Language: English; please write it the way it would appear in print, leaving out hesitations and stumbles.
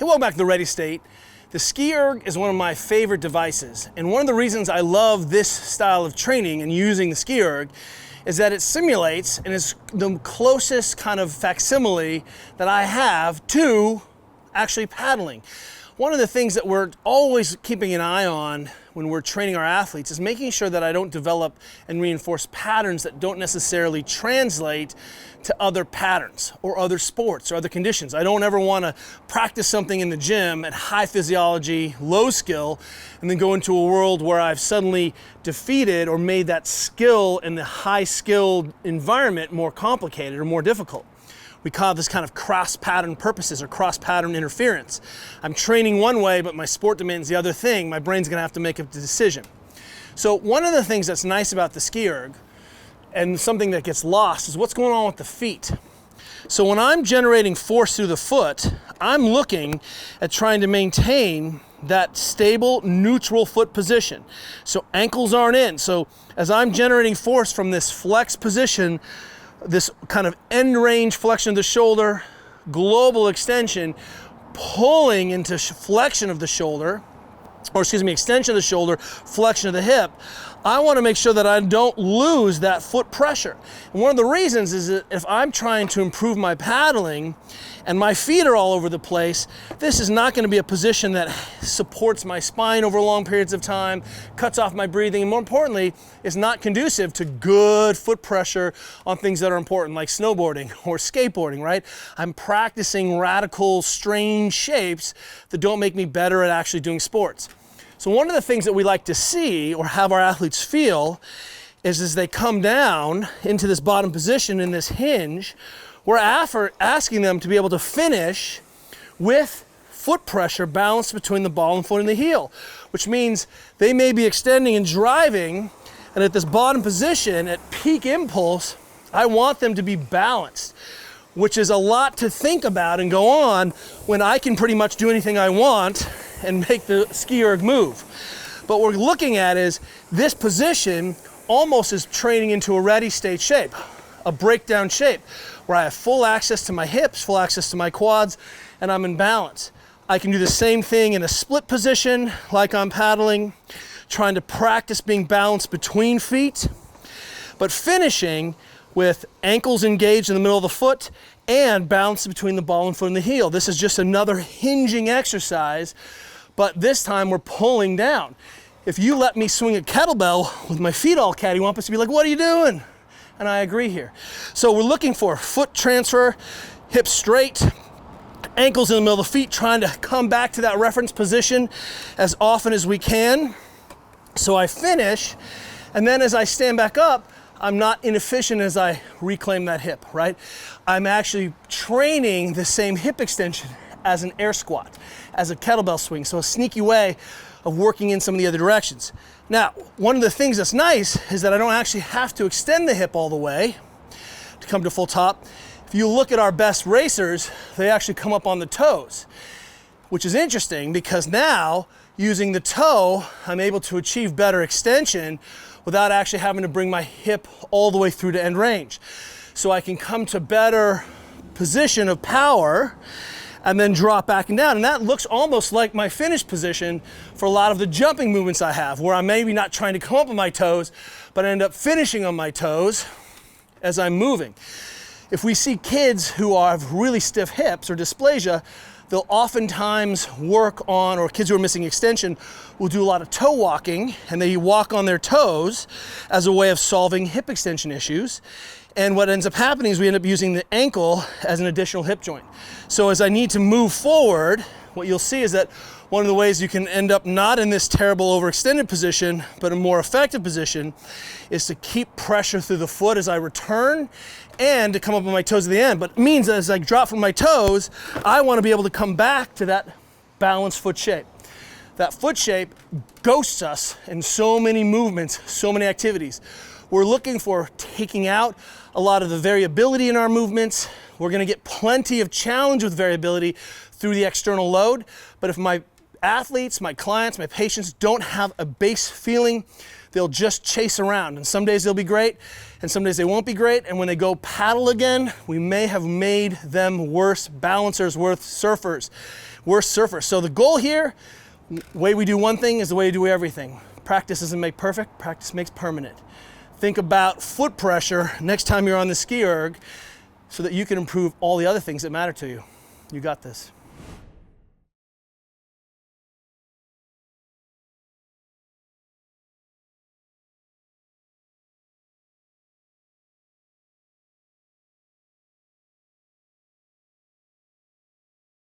Hey, welcome back to the Ready State. The Ski Erg is one of my favorite devices, and one of the reasons I love this style of training and using the Ski Erg is that it simulates and is the closest kind of facsimile that I have to actually paddling. One of the things that we're always keeping an eye on when we're training our athletes is making sure that I don't develop and reinforce patterns that don't necessarily translate to other patterns or other sports or other conditions. I don't ever want to practice something in the gym at high physiology, low skill, and then go into a world where I've suddenly defeated or made that skill in the high skilled environment more complicated or more difficult. We call this kind of cross-pattern purposes or cross-pattern interference. I'm training one way, but my sport demands the other thing. My brain's gonna have to make a decision. So one of the things that's nice about the Ski Erg, and something that gets lost, is what's going on with the feet. So when I'm generating force through the foot, I'm looking at trying to maintain that stable, neutral foot position. So ankles aren't in. So as I'm generating force from this flex position, this kind of end range flexion of the shoulder, global extension, pulling into flexion of the shoulder, or excuse me, extension of the shoulder, flexion of the hip, I want to make sure that I don't lose that foot pressure. And one of the reasons is that if I'm trying to improve my paddling and my feet are all over the place, this is not going to be a position that supports my spine over long periods of time, cuts off my breathing, and more importantly, is not conducive to good foot pressure on things that are important like snowboarding or skateboarding, right? I'm practicing radical, strange shapes that don't make me better at actually doing sports. So one of the things that we like to see or have our athletes feel is as they come down into this bottom position in this hinge, we're asking them to be able to finish with foot pressure balanced between the ball and foot and the heel, which means they may be extending and driving, and at this bottom position at peak impulse, I want them to be balanced, which is a lot to think about and go on when I can pretty much do anything I want and make the Ski Erg move. But what we're looking at is this position almost is training into a ready state shape, a breakdown shape, where I have full access to my hips, full access to my quads, and I'm in balance. I can do the same thing in a split position like I'm paddling, trying to practice being balanced between feet, but finishing with ankles engaged in the middle of the foot and balance between the ball and foot and the heel. This is just another hinging exercise, but this time we're pulling down. If you let me swing a kettlebell with my feet all cattywampus, you'd be like, what are you doing? And I agree here. So we're looking for foot transfer, hips straight, ankles in the middle of the feet, trying to come back to that reference position as often as we can. So I finish, and then as I stand back up, I'm not inefficient as I reclaim that hip, right? I'm actually training the same hip extension as an air squat, as a kettlebell swing. So a sneaky way of working in some of the other directions. Now, one of the things that's nice is that I don't actually have to extend the hip all the way to come to full top. If you look at our best racers, they actually come up on the toes, which is interesting because now using the toe, I'm able to achieve better extension without actually having to bring my hip all the way through to end range. So I can come to better position of power and then drop back and down. And that looks almost like my finish position for a lot of the jumping movements I have, where I'm maybe not trying to come up on my toes, but I end up finishing on my toes as I'm moving. If we see kids who have really stiff hips or dysplasia, they'll oftentimes work on, or kids who are missing extension will do a lot of toe walking, and they walk on their toes as a way of solving hip extension issues. And what ends up happening is we end up using the ankle as an additional hip joint. So as I need to move forward, what you'll see is that one of the ways you can end up not in this terrible overextended position, but a more effective position, is to keep pressure through the foot as I return and to come up on my toes at the end. But it means that as I drop from my toes, I want to be able to come back to that balanced foot shape. That foot shape ghosts us in so many movements, so many activities. We're looking for taking out a lot of the variability in our movements. We're going to get plenty of challenge with variability through the external load. But if my athletes, my clients, my patients don't have a base feeling, they'll just chase around. And some days they'll be great, and some days they won't be great. And when they go paddle again, we may have made them worse balancers, worse surfers. we're surfers. So the goal here, the way we do one thing is the way we do everything. Practice doesn't make perfect, practice makes permanent. Think about foot pressure next time you're on the ski erg so that you can improve all the other things that matter to you. You got this.